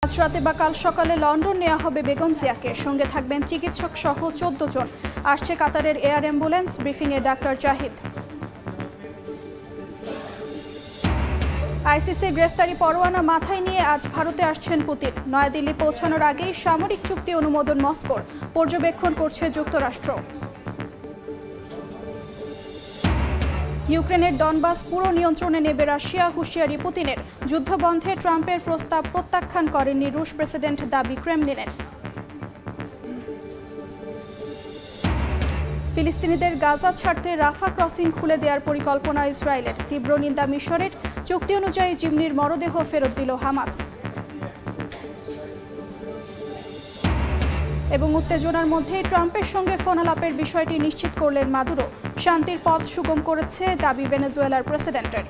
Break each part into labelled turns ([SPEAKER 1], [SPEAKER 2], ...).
[SPEAKER 1] আজ রাতে বা কাল সকালে লন্ডন নেওয়া হবে বেগম জিয়াকে, সঙ্গে থাকবেন চিকিৎসক সহ 14 জন। আসছে কাতারের এয়ার অ্যাম্বুলেন্স, ব্রিফিংয়ে ডাক্তার জাহিদ। আইসিসির গ্রেফতারি পরোয়ানা মাথায় নিয়ে আজ ভারতে আসছেন পুতিন। নয়াদিল্লি পৌঁছানোর আগেই সামরিক চুক্তি অনুমোদন মস্কোর, পর্যবেক্ষণ করছে যুক্তরাষ্ট্র। ইউক্রেনের ডনবাস পুরো নিয়ন্ত্রণে নেবে রাশিয়া, হুঁশিয়ারি পুতিনের। যুদ্ধবন্ধে ট্রাম্পের প্রস্তাব প্রত্যাখ্যান করেননি রুশ প্রেসিডেন্ট, দাবি ক্রেমলিনের। ফিলিস্তিনিদের গাজা ছাড়তে রাফা ক্রসিং খুলে দেওয়ার পরিকল্পনা ইসরায়েলের, তীব্র নিন্দা মিশরের। চুক্তি অনুযায়ী জিম্মির মরদেহ ফেরত দিল হামাস। এবং উত্তেজনার মধ্যেই ট্রাম্পের সঙ্গে ফোনালাপের বিষয়টি নিশ্চিত করলেন মাদুরো। শান্তির পথ সুগম করেছে, দাবি ভেনেজুয়েলার প্রেসিডেন্টের।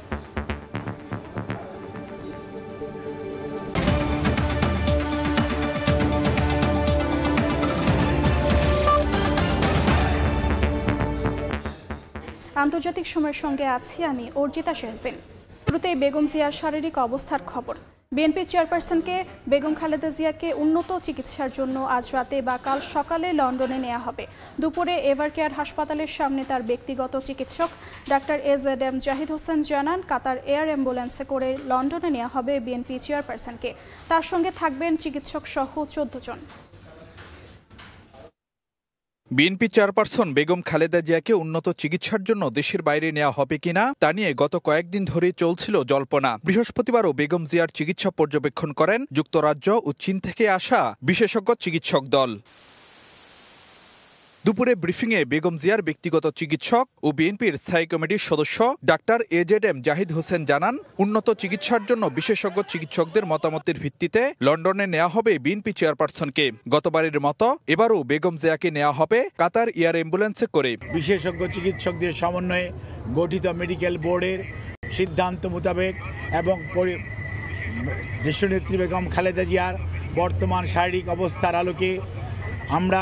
[SPEAKER 1] আন্তর্জাতিক সময়ের সঙ্গে আছি আমি অর্জিতা শেহজিন। শুরুতেই বেগম জিয়ার শারীরিক অবস্থার খবর। বিএনপি চেয়ারপারসনকে বেগম খালেদা জিয়াকে উন্নত চিকিৎসার জন্য আজ রাতে বা কাল সকালে লন্ডনে নেওয়া হবে। দুপুরে এভারকেয়ার হাসপাতালের সামনে তার ব্যক্তিগত চিকিৎসক ডাক্তার এজেডএম জাহিদ হোসেন জানান, কাতার এয়ার অ্যাম্বুলেন্সে করে লন্ডনে নেওয়া হবে বিএনপি চেয়ারপারসনকে। তার সঙ্গে থাকবেন চিকিৎসক সহ 14 জন।
[SPEAKER 2] বিএনপি চেয়ারপারসন বেগম খালেদা জিয়াকে উন্নত চিকিৎসার জন্য দেশের বাইরে নেওয়া হবে কিনা তা নিয়ে গত কয়েকদিন ধরে চলছিল জল্পনা। বৃহস্পতিবারও বেগম জিয়ার চিকিৎসা পর্যবেক্ষণ করেন যুক্তরাজ্য ও চীন থেকে আসা বিশেষজ্ঞ চিকিৎসক দল। দুপুরে ব্রিফিংয়ে বেগম জিয়ার ব্যক্তিগত চিকিৎসক ও বিএনপির স্থায়ী কমিটির সদস্য ডাক্তার এজেডএম জাহিদ হোসেন জানান, উন্নত চিকিৎসার জন্য বিশেষজ্ঞ চিকিৎসকদের মতামতের ভিত্তিতে লন্ডনে নেওয়া হবে বিএনপি চেয়ারপারসনকে। গতবারের মতো এবারও বেগম জিয়াকে নেওয়া হবে কাতার এয়ার অ্যাম্বুলেন্সে করে।
[SPEAKER 3] বিশেষজ্ঞ চিকিৎসকদের সমন্বয়ে গঠিত মেডিকেল বোর্ডের সিদ্ধান্ত মোতাবেক এবং দেশনেত্রী বেগম খালেদা জিয়ার বর্তমান শারীরিক অবস্থার আলোকে আমরা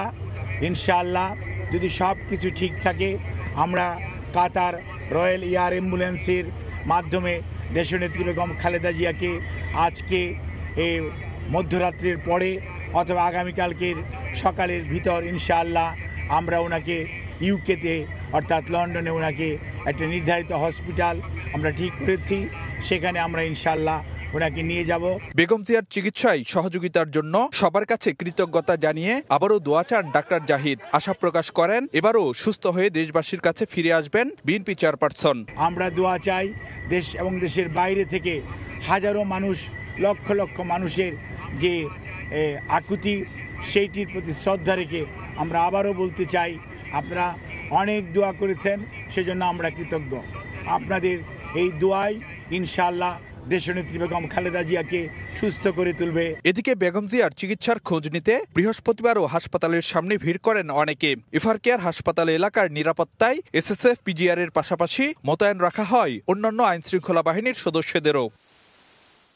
[SPEAKER 3] ইনশাআল্লাহ, যদি সব কিছু ঠিক থাকে, আমরা কাতার রয়্যাল এয়ার অ্যাম্বুলেন্সের মাধ্যমে দেশনেত্রী বেগম খালেদা জিয়াকে আজকে এই মধ্যরাত্রির পরে অথবা আগামীকালকের সকালের ভিতর ইনশাআল্লাহ আমরা ওনাকে ইউকেতে অর্থাৎ লন্ডনে ওনাকে একটা নির্ধারিত হসপিটাল আমরা ঠিক করেছি, সেখানে আমরা ইনশাআল্লাহ ওনাকে নিয়ে যাব।
[SPEAKER 2] বেগম জিয়ার চিকিৎসায় সহযোগিতার জন্য সবার কাছে কৃতজ্ঞতা জানিয়ে আবারও দোয়া চান ডাক্তার জাহিদ। আশা প্রকাশ করেন, এবারও সুস্থ হয়ে দেশবাসীর কাছে ফিরে আসবেন বিএনপি চেয়ারপারসন।
[SPEAKER 3] আমরা দোয়া চাই দেশ এবং দেশের বাইরে থেকে হাজারো মানুষ, লক্ষ লক্ষ মানুষের যে আকুতি, সেইটির প্রতি শ্রদ্ধা রেখে আমরা আবারও বলতে চাই, আপনারা অনেক দোয়া করেছেন, সেজন্য আমরা কৃতজ্ঞ। আপনাদের এই দোয়াই ইনশাআল্লাহ দেশনেত্রী বেগম খালেদা জিয়াকে সুস্থ করে তুলবে।
[SPEAKER 2] এদিকে বেগম জিয়ার চিকিৎসার খোঁজ নিতে বৃহস্পতিবারও হাসপাতালের সামনে ভিড় করেন অনেকে। এভারকেয়ার হাসপাতাল এলাকার নিরাপত্তায় এসএসএফ পিজিআর এর পাশাপাশি মোতায়েন রাখা হয় অন্যান্য আইনশৃঙ্খলা বাহিনীর সদস্যদেরও।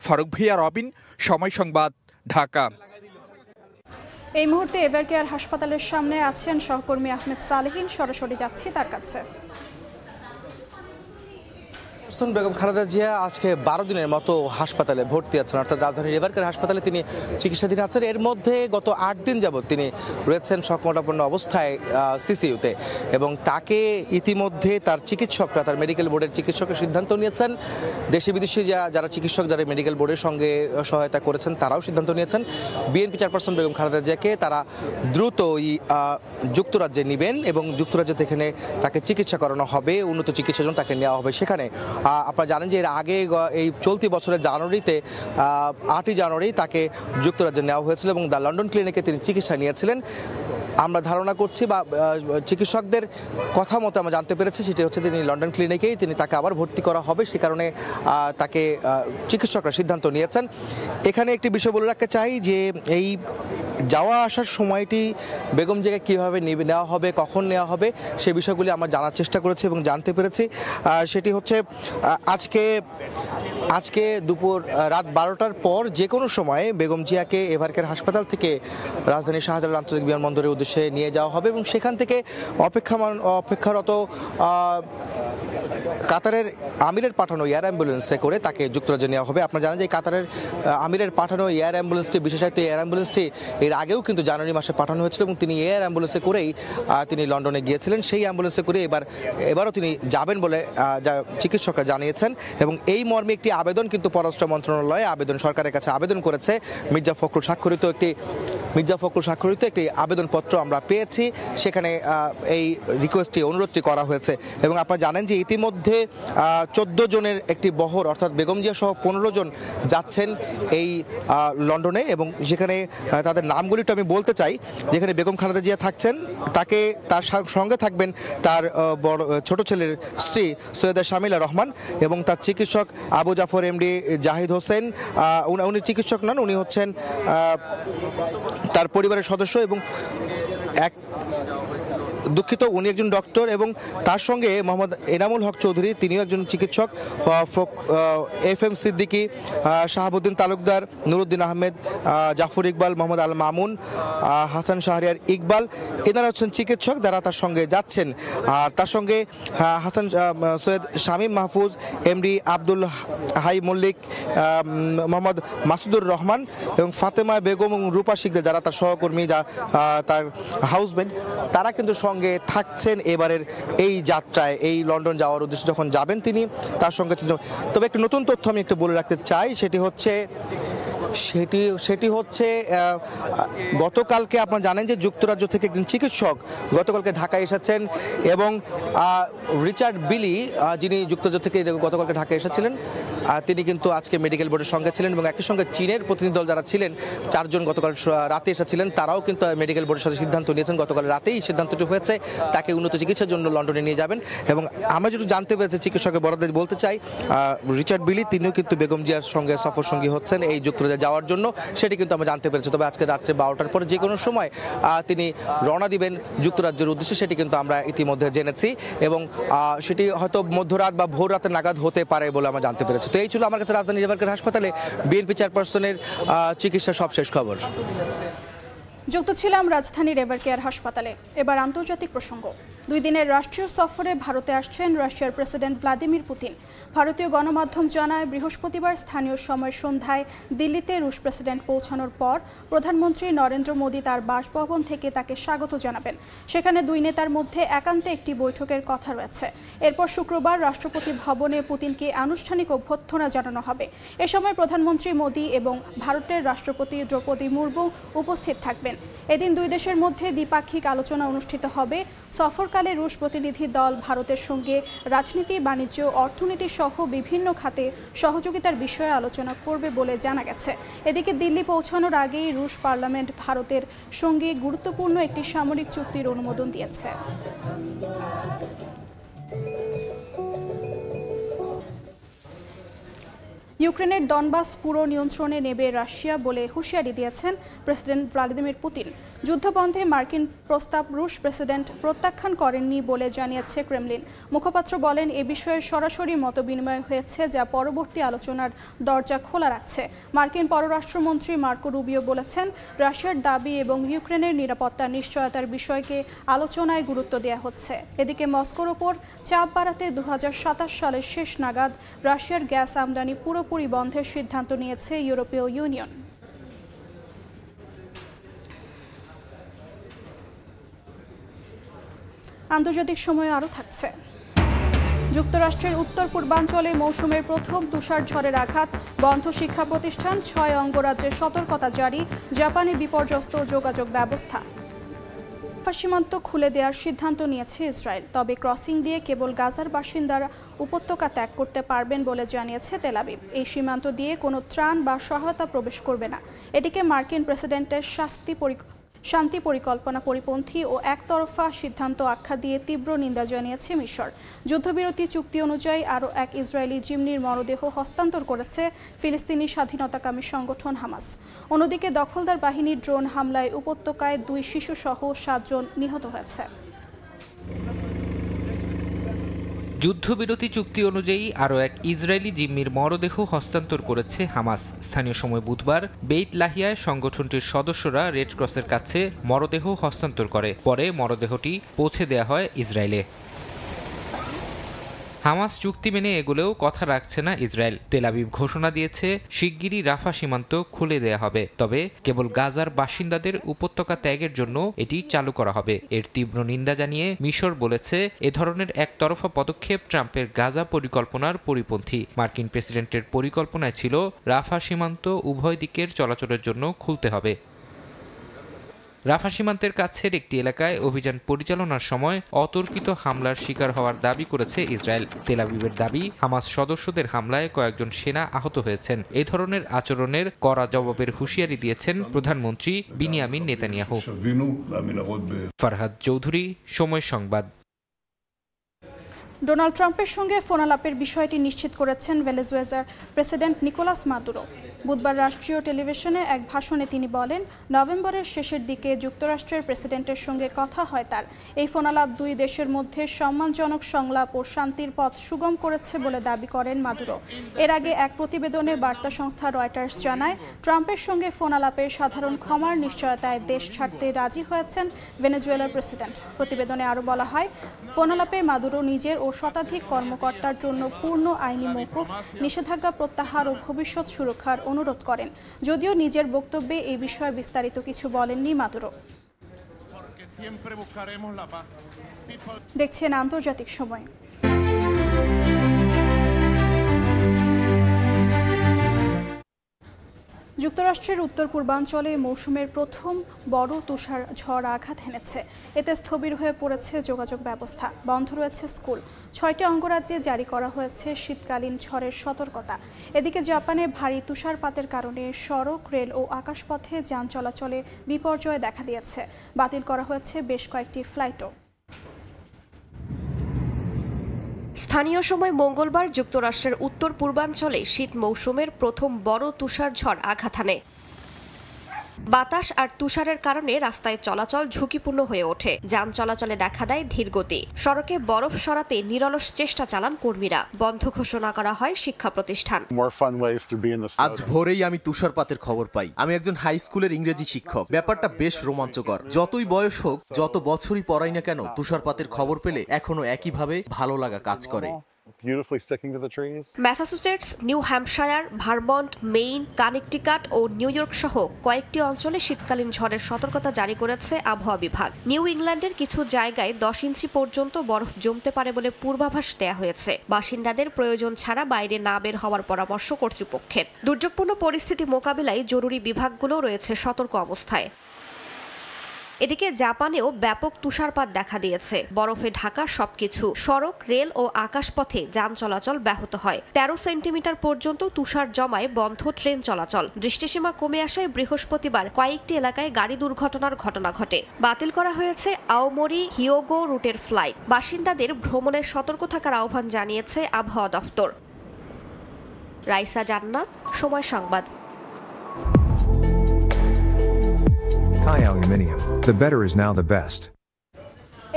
[SPEAKER 2] ফারুক ভিয়া, রবিন, সময় সংবাদ, ঢাকা।
[SPEAKER 1] এই মুহূর্তে এভারকেয়ার হাসপাতালের সামনে আছেন সহকর্মী আহমেদ সালেহিন, সরাসরি যাচ্ছি তার কাছে।
[SPEAKER 4] বেগম খালেদা জিয়া আজকে 12 দিনের মতো হাসপাতালে ভর্তি আছেন, অর্থাৎ রাজধানীর এভারকেয়ার হাসপাতালে তিনি চিকিৎসাধীন আছেন। এর মধ্যে গত 8 দিন যাবৎ তিনি রয়েছেন সংকটাপন্ন অবস্থায় সিসিইউতে, এবং তাকে ইতিমধ্যে তার চিকিৎসকরা, তার মেডিকেল বোর্ডের চিকিৎসকের সিদ্ধান্ত নিয়েছেন। দেশে বিদেশে যারা চিকিৎসক, যারা মেডিকেল বোর্ডের সঙ্গে সহায়তা করেছেন, তারাও সিদ্ধান্ত নিয়েছেন বিএনপি চেয়ারপারসন বেগম খালেদা জিয়াকে তারা দ্রুতই যুক্তরাজ্যে নেবেন এবং যুক্তরাজ্য থেকে তাকে চিকিৎসা করানো হবে, উন্নত চিকিৎসার জন্য তাকে নেওয়া হবে সেখানে। আপনারা জানেন যে এর আগে এই চলতি বছরের জানুয়ারিতে 8ই জানুয়ারি তাকে যুক্তরাজ্যে নেওয়া হয়েছিল এবং দ্য লন্ডন ক্লিনিকে তিনি চিকিৎসা নিয়েছিলেন। আমরা ধারণা করছি বা চিকিৎসকদের কথা মতো আমরা জানতে পেরেছি, সেটি হচ্ছে তিনি লন্ডন ক্লিনিকেই তাকে আবার ভর্তি করা হবে, সে কারণে তাকে চিকিৎসকরা সিদ্ধান্ত নিয়েছেন। এখানে একটি বিষয় বলে রাখতে চাই যে এই যাওয়া আসার সময়টি বেগম জিয়াকে কীভাবে নেওয়া হবে, কখন নেওয়া হবে, সে বিষয়গুলি আমরা জানার চেষ্টা করেছি এবং জানতে পেরেছি। সেটি হচ্ছে আজকে আজকে দুপুর রাত 12টার পর যে কোনো সময়ে বেগম জিয়াকে এভারকেয়ার হাসপাতাল থেকে রাজধানীর শাহজালাল আন্তর্জাতিক বিমানবন্দরের উদ্দেশ্যে নিয়ে যাওয়া হবে এবং সেখান থেকে অপেক্ষারত কাতারের আমিরের পাঠানো এয়ার অ্যাম্বুলেন্সে করে তাকে যুক্তরাজ্যে নেওয়া হবে। আপনারা জানেন যে কাতারের আমিরের পাঠানো এয়ার অ্যাম্বুলেন্সটি, বিশেষত এয়ার অ্যাম্বুলেন্সটি এর আগেও কিন্তু জানুয়ারি মাসে পাঠানো হয়েছিল এবং তিনি এয়ার অ্যাম্বুলেন্সে করেই তিনি লন্ডনে গিয়েছিলেন। সেই অ্যাম্বুলেন্সে করে এবারও তিনি যাবেন বলে যা চিকিৎসকরা জানিয়েছেন এবং এই মর্মে একটি আবেদন কিন্তু পররাষ্ট্র মন্ত্রণালয়ে সরকারের কাছে আবেদন করেছে। মির্জা ফখরুল স্বাক্ষরিত একটি আবেদনপত্র আমরা পেয়েছি, সেখানে এই রিকোয়েস্টটি, অনুরোধটি করা হয়েছে এবং আপনারা জানেন যে ইতিমধ্যে 14 জনের একটি বহর, অর্থাৎ বেগম জিয়া সহ 15 জন যাচ্ছেন এই লন্ডনে এবং সেখানে তাদের নামগুলিটা আমি বলতে চাই। যেখানে বেগম খালেদা জিয়া থাকছেন, তার সঙ্গে থাকবেন তার ছোট ছেলের স্ত্রী সৈয়দা শামিলা রহমান এবং তার চিকিৎসক আবু জাফর এমডি জাহিদ হোসেন। উনি চিকিৎসক নন, উনি হচ্ছেন তার পরিবারের সদস্য এবং উনি একজন ডক্টর এবং তার সঙ্গে মোহাম্মদ এনামুল হক চৌধুরী, তিনিও একজন চিকিৎসক, FM সিদ্দিকী, শাহাবুদ্দিন তালুকদার, নুরুদ্দিন আহমেদ, জাফর ইকবাল, মোহাম্মদ আল মামুন, হাসান শাহরিয়ার ইকবাল, এনারা হচ্ছেন চিকিৎসক যারা তার সঙ্গে যাচ্ছেন। আর তার সঙ্গে সৈয়দ শামীম মাহফুজ, এমডি আব্দুল হাই মল্লিক, মোহাম্মদ মাসুদুর রহমান এবং ফাতেমা বেগম এবং রূপা শিকদার যারা তার সহকর্মী, তার হাউসমেট, তারা কিন্তু সঙ্গে থাকছেন এবারের এই যাত্রায়। এই লন্ডন যাওয়ার উদ্দেশ্যে যখন যাবেন তিনি, তার সঙ্গে। তবে একটি নতুন তথ্য আমি একটু বলে রাখতে চাই, সেটি হচ্ছে গতকালকে আপনারা জানেন যে যুক্তরাজ্য থেকে একজন চিকিৎসক গতকালকে ঢাকায় এসেছেন এবং রিচার্ড বিলি, যিনি যুক্তরাজ্য থেকে গতকালকে ঢাকায় এসেছিলেন, তিনি কিন্তু আজকে মেডিকেল বোর্ডের সঙ্গে ছিলেন এবং একই সঙ্গে চীনের প্রতিনিধি দল যারা ছিলেন 4 জন গতকাল রাতে এসেছিলেন, তারাও কিন্তু মেডিকেল বোর্ডের সাথে সিদ্ধান্ত নিয়েছেন। গতকাল রাতেই সিদ্ধান্তটি হয়েছে তাকে উন্নত চিকিৎসার জন্য লন্ডনে নিয়ে যাবেন এবং আমরা যেটুকু জানতে পেরেছি, চিকিৎসকের বরাদ্দে বলতে চাই, রিচার্ড বিলি তিনিও কিন্তু বেগম জিয়ার সঙ্গে সফর সঙ্গী হচ্ছেন এই যুক্তরাজ্যে যাওয়ার জন্য, সেটি কিন্তু আমরা জানতে পেরেছি। তবে আজকে রাত্রে 12টার পরে যে কোনো সময় তিনি রওনা দিবেন যুক্তরাজ্যের উদ্দেশ্যে, সেটি কিন্তু আমরা ইতিমধ্যে জেনেছি এবং সেটি হয়তো মধ্যরাত বা ভোর রাতের নাগাদ হতে পারে বলে আমরা জানতে পেরেছি। তো এই ছিল আমার কাছে রাজধানী এভারকেয়ার হাসপাতালে বিএনপি চেয়ারপারসনের চিকিৎসার সবশেষ খবর।
[SPEAKER 1] যুক্ত ছিলাম রাজধানীর এভারকেয়ার হাসপাতালে। এবার আন্তর্জাতিক প্রসঙ্গ। 2 দিনের রাষ্ট্রীয় সফরে ভারতে আসছেন রাশিয়ার প্রেসিডেন্ট ভ্লাদিমির পুতিন। ভারতীয় গণমাধ্যম জানায়, বৃহস্পতিবার স্থানীয় সময় সন্ধ্যায় দিল্লিতে রুশ প্রেসিডেন্ট পৌঁছানোর পর প্রধানমন্ত্রী নরেন্দ্র মোদী তার বাসভবন থেকে তাকে স্বাগত জানাবেন। সেখানে 2 নেতার মধ্যে একান্তে একটি বৈঠকের কথা রয়েছে। এরপর শুক্রবার রাষ্ট্রপতি ভবনে পুতিনকে আনুষ্ঠানিক অভ্যর্থনা জানানো হবে। এ সময় প্রধানমন্ত্রী মোদী এবং ভারতের রাষ্ট্রপতি দ্রৌপদী মুর্মু উপস্থিত থাকবেন। এদিন 2 দেশের মধ্যে দ্বিপাক্ষিক আলোচনা অনুষ্ঠিত হবে। সফরকালে রুশ প্রতিনিধি দল ভারতের সঙ্গে রাজনীতি, বাণিজ্য, অর্থনীতি সহ বিভিন্ন খাতে সহযোগিতার বিষয়ে আলোচনা করবে বলে জানা গেছে। এদিকে দিল্লি পৌঁছানোর আগেই রুশ পার্লামেন্ট ভারতের সঙ্গে গুরুত্বপূর্ণ একটি সামরিক চুক্তির অনুমোদন দিয়েছে। ইউক্রেনের ডনবাস পুরো নিয়ন্ত্রণে নেবে রাশিয়া বলে হুঁশিয়ারি দিয়েছেন প্রেসিডেন্ট ভ্লাদিমির পুতিন। যুদ্ধবন্ধে মার্কিন প্রস্তাব রুশ প্রেসিডেন্ট প্রত্যাখ্যান করেননি বলে জানিয়েছে ক্রেমলিন। মুখপাত্র বলেন, এ বিষয়ে সরাসরি মতবিনিময় হয়েছে, যা পরবর্তী আলোচনার দরজা খোলা রাখছে। মার্কিন পররাষ্ট্রমন্ত্রী মার্কো রুবিও বলেছেন, রাশিয়ার দাবি এবং ইউক্রেনের নিরাপত্তার নিশ্চয়তার বিষয়কে আলোচনায় গুরুত্ব দেওয়া হচ্ছে। এদিকে মস্কোর ওপর চাপ বাড়াতে 2027 সালের শেষ নাগাদ রাশিয়ার গ্যাস আমদানি পুরোপুরি বন্ধের সিদ্ধান্ত নিয়েছে ইউরোপীয় ইউনিয়ন। আন্তর্জাতিক সময় আরও থাকছে। যুক্তরাষ্ট্রের উত্তর পূর্বাঞ্চলে মৌসুমের প্রথম তুষার ঝড়ের আঘাত, বন্ধ শিক্ষা প্রতিষ্ঠান, 6 অঙ্গরাজ্যে সতর্কতা জারি, জাপানে বিপর্যস্ত যোগাযোগ ব্যবস্থা। সীমান্ত খুলে দেওয়ার সিদ্ধান্ত নিয়েছে ইসরায়েল, তবে ক্রসিং দিয়ে কেবল গাজার বাসিন্দারা উপত্যকা ত্যাগ করতে পারবেন বলে জানিয়েছে তেল আবিব। এই সীমান্ত দিয়ে কোনো ত্রাণ বা সহায়তা প্রবেশ করবে না। এটিকে মার্কিন প্রেসিডেন্টের শান্তি পরিকল্পনা পরিপন্থী ও একতরফা সিদ্ধান্ত আখ্যা দিয়ে তীব্র নিন্দা জানিয়েছে মিশর। যুদ্ধবিরতি চুক্তি অনুযায়ী আরও এক ইসরায়েলি জিম্মির মরদেহ হস্তান্তর করেছে ফিলিস্তিনি স্বাধীনতাকামী সংগঠন হামাস। অন্যদিকে দখলদার বাহিনীর ড্রোন হামলায় উপত্যকায় 2 শিশুসহ 7 জন নিহত হয়েছে।
[SPEAKER 5] যুদ্ধবিরতি চুক্তি অনুযায়ী আরও এক ইসরায়েলি জিম্মির মরদেহ হস্তান্তর করেছে হামাস। স্থানীয় সময় বুধবার বেইত লাহিয়ায় সংগঠনটির সদস্যরা রেড ক্রসের কাছে মরদেহ হস্তান্তর করে। পরে মরদেহটি পৌঁছে দেয়া হয় ইসরায়েলে। হামাস চুক্তি মেনে এগুলোও কথা রাখছে না ইসরায়েল। তেল আবিব ঘোষণা দিয়েছে শিগগিরই রাফা সীমান্ত খুলে দেয়া হবে, তবে কেবল গাজার বাসিন্দাদের উপত্যকা ত্যাগের জন্য এটি চালু করা হবে। এর তীব্র নিন্দা জানিয়ে মিশর বলেছে এ ধরনের একতরফা পদক্ষেপ ট্রাম্পের গাজা পরিকল্পনার পরিপন্থী। মার্কিন প্রেসিডেন্টের পরিকল্পনায় ছিল রাফা সীমান্ত উভয় দিকের চলাচলের জন্য খুলতে হবে। রাফা সীমান্তের কাছের একটি এলাকায় অভিযান পরিচালনার সময় অতর্কিত হামলার শিকার হওয়ার দাবি করেছে ইসরায়েল। তেল আবিবের দাবি, হামাস সদস্যদের হামলায় কয়েকজন সেনা আহত হয়েছেন। এ ধরনের আচরণের কড়া জবাবের হুঁশিয়ারি দিয়েছেন প্রধানমন্ত্রী বিনিয়ামিন নেতানিয়াহু। ফারহাদ চৌধুরী, সময় সংবাদ।
[SPEAKER 1] ডোনাল্ড ট্রাম্পের সঙ্গে ফোনালাপের বিষয়টি নিশ্চিত করেছেন ভেনেজুয়েলার প্রেসিডেন্ট নিকোলাস মাদুরো। বুধবার রাষ্ট্রীয় টেলিভিশনে এক ভাষণে তিনি বলেন, নভেম্বরের শেষের দিকে যুক্তরাষ্ট্রের প্রেসিডেন্টের সঙ্গে কথা হয় তার। এই ফোনালাপ দুই দেশের মধ্যে সম্মানজনক সংলাপ ও শান্তির পথ সুগম করেছে বলে দাবি করেন মাদুরো। এর আগে এক প্রতিবেদনে বার্তা সংস্থা রয়টার্স জানায়, ট্রাম্পের সঙ্গে ফোনালাপে সাধারণ ক্ষমার নিশ্চয়তায় দেশ ছাড়তে রাজি হয়েছেন ভেনেজুয়েলার প্রেসিডেন্ট। প্রতিবেদনে আরও বলা হয়, ফোনালাপে মাদুরো নিজের ও শতাধিক কর্মকর্তার জন্য পূর্ণ আইনি মওকুফ, নিষেধাজ্ঞা প্রত্যাহার ও ভবিষ্যৎ সুরক্ষার অনুরোধ করেন। যদিও নিজের বক্তব্যে এই বিষয়ে বিস্তারিত কিছু বলেননি মাদুরো। দেখছেন আন্তর্জাতিক সময়। যুক্তরাষ্ট্রের উত্তর পূর্বাঞ্চলে মৌসুমের প্রথম বড় তুষার ঝড় আঘাত হেনেছে। এতে স্থবির হয়ে পড়েছে যোগাযোগ ব্যবস্থা, বন্ধ রয়েছে স্কুল। ৬টি অঙ্গরাজ্যে জারি করা হয়েছে শীতকালীন ঝড়ের সতর্কতা। এদিকে জাপানে ভারী তুষারপাতের কারণে সড়ক, রেল ও আকাশপথে যান চলাচলে বিপর্যয় দেখা দিয়েছে। বাতিল করা হয়েছে বেশ কয়েকটি ফ্লাইটও।
[SPEAKER 6] স্থানীয় সময় মঙ্গলবার যুক্তরাষ্ট্রের উত্তর পূর্বাঞ্চলে শীত মৌসুমের প্রথম বড় তুষার ঝড় আঘাত হানে। বাতাস আর তুষারের কারণে রাস্তায় চলাচল ঝুঁকিপূর্ণ হয়ে ওঠে। যান চলাচলে দেখা দেয় ধীরগতি। সড়কে বরফ সরাতে নিরলস চেষ্টা চালান কর্মীরা। বন্ধ ঘোষণা করা হয় শিক্ষা প্রতিষ্ঠান।
[SPEAKER 7] আজ ভোরেই আমি তুষারপাতের খবর পাই। আমি একজন হাই স্কুলের ইংরেজি শিক্ষক। ব্যাপারটা বেশ রোমাঞ্চকর। যতই বয়স হোক, যত বছরই পড়াই না কেন, তুষারপাতের খবর পেলে এখনো একইভাবে ভালো লাগা কাজ করে।
[SPEAKER 6] Massachusetts, New Hampshire, Vermont, Maine, Connecticut ও নিউ ইয়র্ক সহ কয়েকটি অঞ্চলে শীতকালীন ঝড়ের সতর্কতা জারি করেছে আবহাওয়া বিভাগ। নিউ ইংল্যান্ডের কিছু জায়গায় 10 ইঞ্চি পর্যন্ত বরফ জমতে পারে বলে পূর্বাভাস দেয়া হয়েছে। বাসিন্দাদের প্রয়োজন ছাড়া বাইরে না বের হওয়ার পরামর্শ কর্তৃপক্ষের। দুর্যোগপূর্ণ পরিস্থিতি মোকাবিলায় জরুরি বিভাগগুলো রয়েছে সতর্ক অবস্থায়। এদিকে জাপানেও ব্যাপক তুষারপাত দেখা দিয়েছে। বরফে ঢাকা সবকিছু। সড়ক, রেল ও আকাশপথে যান চলাচল ব্যাহত হয়। 13 সেন্টিমিটার পর্যন্ত তুষার জমায় বন্ধ ট্রেন চলাচল। দৃষ্টিসীমা কমে আসায় বৃহস্পতিবার কয়েকটি এলাকায় গাড়ি দুর্ঘটনার ঘটনা ঘটে। বাতিল করা হয়েছে আওমোরি হিয়োগো রুটের ফ্লাইট। বাসিন্দাদের ভ্রমণের সতর্ক থাকার আহ্বান জানিয়েছে আবহাওয়া দপ্তর। রাইসা জান্নাত, সময় সংবাদ।
[SPEAKER 8] Thai Aluminium. The better is now the best.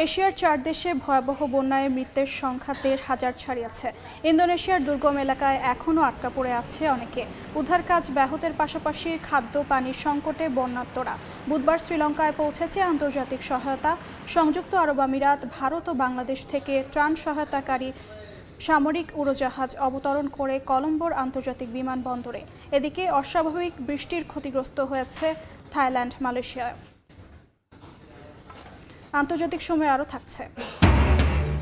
[SPEAKER 1] এশিয়ার 4 দেশে ভয়াবহ বন্যায় মৃতের সংখ্যা 13,000 ছাড়িয়েছে। ইন্দোনেশিয়ার দুর্গম এলাকায় এখনও আটকা পড়ে আছে অনেকে। উদ্ধার কাজ ব্যাহতের পাশাপাশি খাদ্য পানির সংকটে বন্যার্তরা। বুধবার শ্রীলঙ্কায় পৌঁছেছে আন্তর্জাতিক সহায়তা। সংযুক্ত আরব আমিরাত, ভারত ও বাংলাদেশ থেকে ত্রাণ সহায়তাকারী সামরিক উড়োজাহাজ অবতরণ করে কলম্বোর আন্তর্জাতিক বিমানবন্দরে। এদিকে অস্বাভাবিক বৃষ্টির ক্ষতিগ্রস্ত হয়েছে থাইল্যান্ড, মালয়েশিয়ায়। আন্তর্জাতিক সময় আরও থাকছে।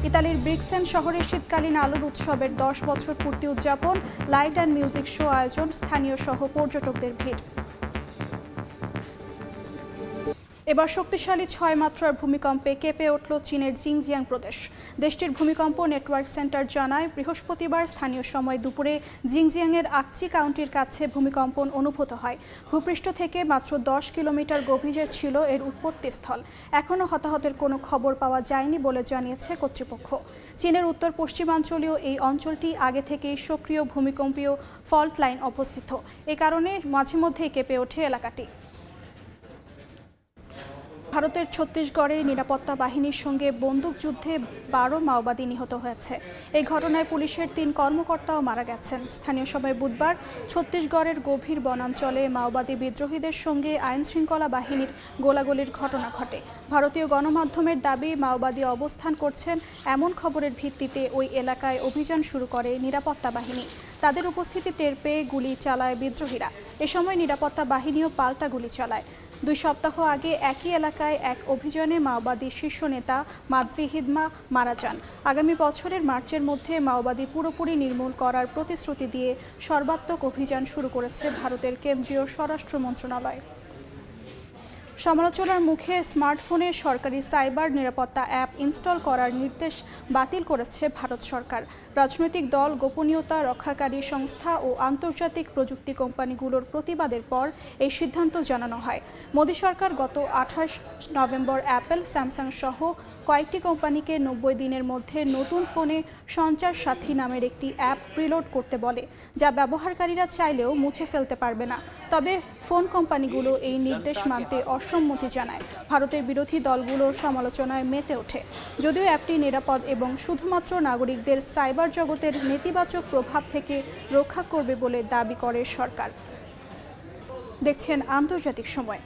[SPEAKER 1] ইতালির ব্রিক্সেন শহরে শীতকালীন আলোর উৎসবের 10 বছর পূর্তি উদযাপন। লাইট অ্যান্ড মিউজিক শো আয়োজন, স্থানীয় সহ পর্যটকদের ভিড়। এবার শক্তিশালী 6 মাত্রার ভূমিকম্পে কেঁপে উঠল চীনের জিংজিয়াং প্রদেশ। দেশটির ভূমিকম্প নেটওয়ার্ক সেন্টার জানায়, বৃহস্পতিবার স্থানীয় সময় দুপুরে জিংজিয়াংয়ের আকচি কাউন্টির কাছে ভূমিকম্পন অনুভূত হয়। ভূপৃষ্ঠ থেকে মাত্র 10 কিলোমিটার গভীরে ছিল এর উৎপত্তিস্থল। এখনও হতাহতের কোনো খবর পাওয়া যায়নি বলে জানিয়েছে কর্তৃপক্ষ। চীনের উত্তর পশ্চিমাঞ্চলীয় এই অঞ্চলটি আগে থেকেই সক্রিয় ভূমিকম্পীয় ফল্ট লাইন অবস্থিত। এ কারণে মাঝে মধ্যেই কেঁপে ওঠে এলাকাটি। ভারতের ছত্তিশগড়ে নিরাপত্তা বাহিনীর সঙ্গে বন্দুকযুদ্ধে 12 মাওবাদী নিহত হয়েছে। এই ঘটনায় পুলিশের 3 কর্মকর্তাও মারা গেছেন। স্থানীয় সময় বুধবার ছত্তিশগড়ের গভীর বনাঞ্চলে মাওবাদী বিদ্রোহীদের সঙ্গে আইনশৃঙ্খলা বাহিনীর গোলাগুলির ঘটনা ঘটে। ভারতীয় গণমাধ্যমের দাবি, মাওবাদী অবস্থান করছেন এমন খবরের ভিত্তিতে ওই এলাকায় অভিযান শুরু করে নিরাপত্তা বাহিনী। তাদের উপস্থিতি টের পেয়ে গুলি চালায় বিদ্রোহীরা। এ সময় নিরাপত্তা বাহিনীও পাল্টা গুলি চালায়। 2 সপ্তাহ আগে একই এলাকায় এক অভিযানে মাওবাদী শীর্ষ নেতা মাধবী হিদমা মারা যান। আগামী বছরের মার্চের মধ্যে মাওবাদী পুরোপুরি নির্মূল করার প্রতিশ্রুতি দিয়ে সর্বাত্মক অভিযান শুরু করেছে ভারতের কেন্দ্রীয় স্বরাষ্ট্র মন্ত্রণালয়। সমালোচনার মুখে স্মার্টফোনে সরকারি সাইবার নিরাপত্তা অ্যাপ ইনস্টল করার নির্দেশ বাতিল করেছে ভারত সরকার। রাজনৈতিক দল, গোপনীয়তা রক্ষাকারী সংস্থা ও আন্তর্জাতিক প্রযুক্তি কোম্পানিগুলোর প্রতিবাদের পর এই সিদ্ধান্ত জানানো হয়। মোদী সরকার গত 28 নভেম্বর অ্যাপল, স্যামসাং সহ কয়েকটি কোম্পানিকে 90 দিনের মধ্যে নতুন ফোনে সঞ্চার সাথী নামের একটি অ্যাপ প্রিলোড করতে বলে, যা ব্যবহারকারীরা চাইলেও মুছে ফেলতে পারবে না। তবে ফোন কোম্পানিগুলো এই নির্দেশ মানতে অসম্মতি জানায়। ভারতের বিরোধী দলগুলোর সমালোচনায় মেতে ওঠে। যদিও অ্যাপটি নিরাপদ এবং শুধুমাত্র নাগরিকদের সাইবার জগতের নেতিবাচক প্রভাব থেকে রক্ষা করবে বলে দাবি করে সরকার। দেখছেন আন্তর্জাতিক সময়।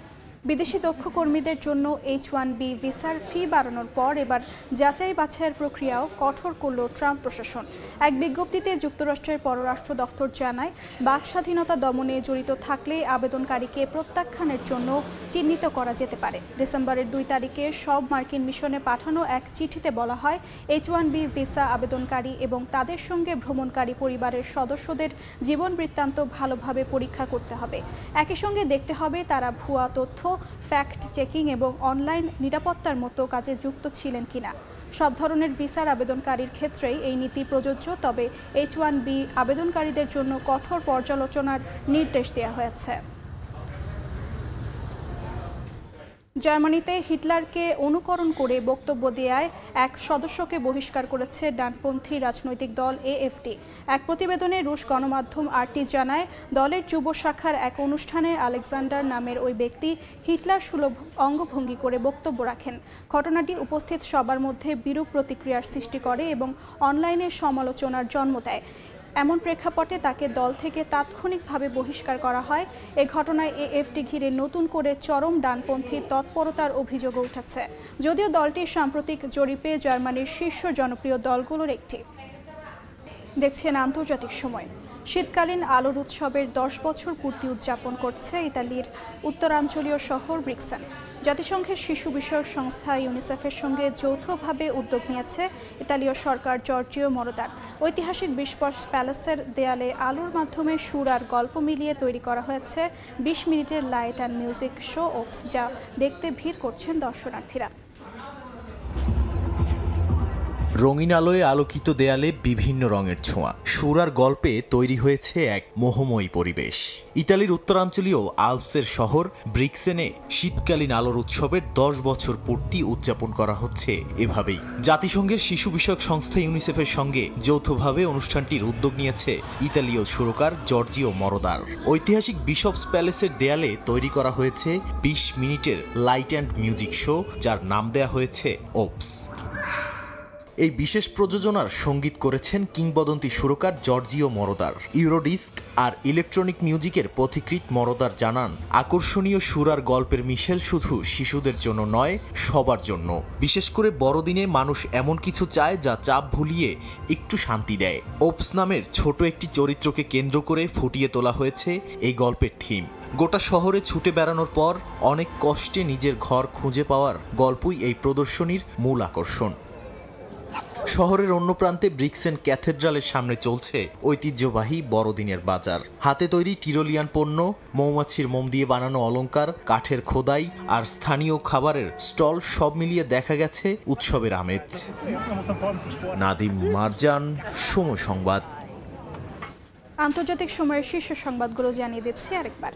[SPEAKER 1] বিদেশি দক্ষ কর্মীদের জন্য H-1B ভিসার ফি বাড়ানোর পর এবার যাচাই বাছাইয়ের প্রক্রিয়াও কঠোর করল ট্রাম্প প্রশাসন। এক বিজ্ঞপ্তিতে যুক্তরাষ্ট্রের পররাষ্ট্র দফতর জানায়, বাক স্বাধীনতা দমনে জড়িত থাকলে আবেদনকারীকে প্রত্যাখ্যানের জন্য চিহ্নিত করা যেতে পারে। ডিসেম্বরের 2 তারিখে সব মার্কিন মিশনে পাঠানো এক চিঠিতে বলা হয়, H-1B ভিসা আবেদনকারী এবং তাদের সঙ্গে ভ্রমণকারী পরিবারের সদস্যদের জীবন বৃত্তান্ত ভালোভাবে পরীক্ষা করতে হবে। একই সঙ্গে দেখতে হবে তারা ভুয়া তথ্য, ফ্যাক্ট চেকিং এবং অনলাইন নিরাপত্তার মতো কাজে যুক্ত ছিলেন কিনা। সব ধরনের ভিসার আবেদনকারীর ক্ষেত্রেই এই নীতি প্রযোজ্য, তবে H-1B আবেদনকারীদের জন্য কঠোর পর্যালোচনার নির্দেশ দেওয়া হয়েছে। জার্মানিতে হিটলারকে অনুকরণ করে বক্তব্য দেয়ায় এক সদস্যকে বহিষ্কার করেছে ডানপন্থী রাজনৈতিক দল AfD। এক প্রতিবেদনে রুশ গণমাধ্যম RT জানায়, দলের যুব শাখার এক অনুষ্ঠানে আলেকজান্ডার নামের ওই ব্যক্তি হিটলার সুলভ অঙ্গভঙ্গি করে বক্তব্য রাখেন। ঘটনাটি উপস্থিত সবার মধ্যে বিরূপ প্রতিক্রিয়ার সৃষ্টি করে এবং অনলাইনে সমালোচনার জন্ম দেয়। এমন প্রেক্ষাপটে তাকে দল থেকে তাৎক্ষণিকভাবে বহিষ্কার করা হয়। এ ঘটনায় AfD ঘিরে নতুন করে চরম ডানপন্থী তৎপরতার অভিযোগও উঠেছে, যদিও দলটি সাম্প্রতিক জরিপে জার্মানির শীর্ষ জনপ্রিয় দলগুলোর একটি। দেখছেন আন্তর্জাতিক সময়। শীতকালীন আলোর উৎসবের 10 বছর পূর্তি উদযাপন করছে ইতালির উত্তরাঞ্চলীয় শহর ব্রিক্সেন। জাতিসংঘের শিশু বিষয়ক সংস্থা ইউনিসেফের সঙ্গে যৌথভাবে উদ্যোগ নিয়েছে ইতালীয় সরকার জর্জিও মরোদার। ঐতিহাসিক বিস্পর্শ প্যালেসের দেয়ালে আলোর মাধ্যমে সুর আর গল্প মিলিয়ে তৈরি করা হয়েছে 20 মিনিটের লাইট অ্যান্ড মিউজিক শো ওপস, যা দেখতে ভিড় করছেন দর্শনার্থীরা।
[SPEAKER 7] রঙিন আলোয় আলোকিত দেয়ালে বিভিন্ন রঙের ছোঁয়া, সুর আর গল্পে তৈরি হয়েছে এক মোহময়ী পরিবেশ। ইতালির উত্তরাঞ্চলীয় আলপসের শহর ব্রিক্সেনে শীতকালীন আলোর উৎসবের 10 বছর পূর্তি উদযাপন করা হচ্ছে এভাবেই। জাতিসংঘের শিশু বিষয়ক সংস্থা ইউনিসেফের সঙ্গে যৌথভাবে অনুষ্ঠানটির উদ্যোগ নিয়েছে ইতালীয় সুরকার জর্জিও মরোদার। ঐতিহাসিক বিশপস প্যালেসের দেয়ালে তৈরি করা হয়েছে 20 মিনিটের লাইট অ্যান্ড মিউজিক শো, যার নাম দেয়া হয়েছে ওপস। এই বিশেষ প্রযোজনার সঙ্গীত করেছেন কিংবদন্তি সুরকার জর্জিও মরোদার। ইউরোডিস্ক আর ইলেকট্রনিক মিউজিকের পথিকৃৎ মরোদার জানান, আকর্ষণীয় সুর আর গল্পের মিশেল শুধু শিশুদের জন্য নয়, সবার জন্য। বিশেষ করে বড়দিনে মানুষ এমন কিছু চায় যা চাপ ভুলিয়ে একটু শান্তি দেয়। ওপস নামের ছোট একটি চরিত্রকে কেন্দ্র করে ফুটিয়ে তোলা হয়েছে এই গল্পের থিম। গোটা শহরে ছুটে বেড়ানোর পর অনেক কষ্টে নিজের ঘর খুঁজে পাওয়ার গল্পই এই প্রদর্শনীর মূল আকর্ষণ। শহরের অন্য প্রান্তে ব্রিক্সেন ক্যাথেড্রালের সামনে চলছে ঐতিহ্যবাহী বড়দিনের বাজার। হাতে তৈরি টিরোলিয়ান পণ্য, মৌমাছির মোম দিয়ে বানানো অলংকার, কাঠের খোদাই আর স্থানীয় খাবারের স্টল, সব মিলিয়ে দেখা গেছে উৎসবের আমেজ। নাদিম মারজান, সময় সংবাদ।
[SPEAKER 1] আন্তর্জাতিক সময়ের শীর্ষ সংবাদগুলো জানিয়ে দিচ্ছি আরেকবার।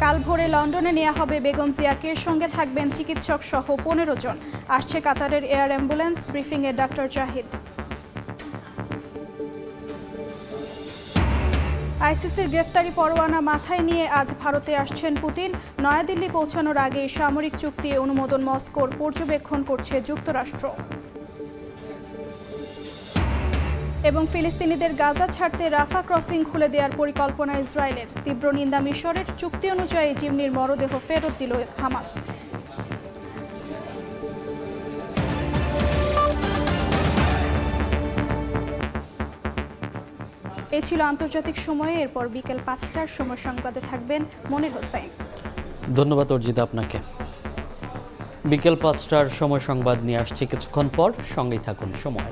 [SPEAKER 1] কাল ভোরে লন্ডনে নেওয়া হবে বেগম জিয়াকে, সঙ্গে থাকবেন চিকিৎসক সহ 15 জন। আসছে কাতারের এয়ার অ্যাম্বুলেন্স, ব্রিফিংয়ে ডক্টর জাহিদ। আইসিসির গ্রেফতারি পরোয়ানা মাথায় নিয়ে আজ ভারতে আসছেন পুতিন। নয়াদিল্লি পৌঁছানোর আগে সামরিক চুক্তি অনুমোদন মস্কোর পর্যবেক্ষণ করছে যুক্তরাষ্ট্র। এবং ফিলিস্তিনিদের গাজা ছাড়তে রাফা ক্রসিং খুলে দেওয়ার পরিকল্পনা ইসরায়েলের। তীব্র নিন্দা মিশরের। চুক্তি অনুযায়ী জিম্মির মরদেহ ফেরত দিল হামাস। এই ছিল আন্তর্জাতিক সময়ে। এরপর বিকেল 5টার সময় সংবাদে থাকবেন মনির হোসেন।
[SPEAKER 9] ধন্যবাদ অর্জিতা আপনাকে। বিকেল 5টার সময় সংবাদ নিয়ে আসছে কিছুক্ষণ পর, সঙ্গেই থাকুন সময়।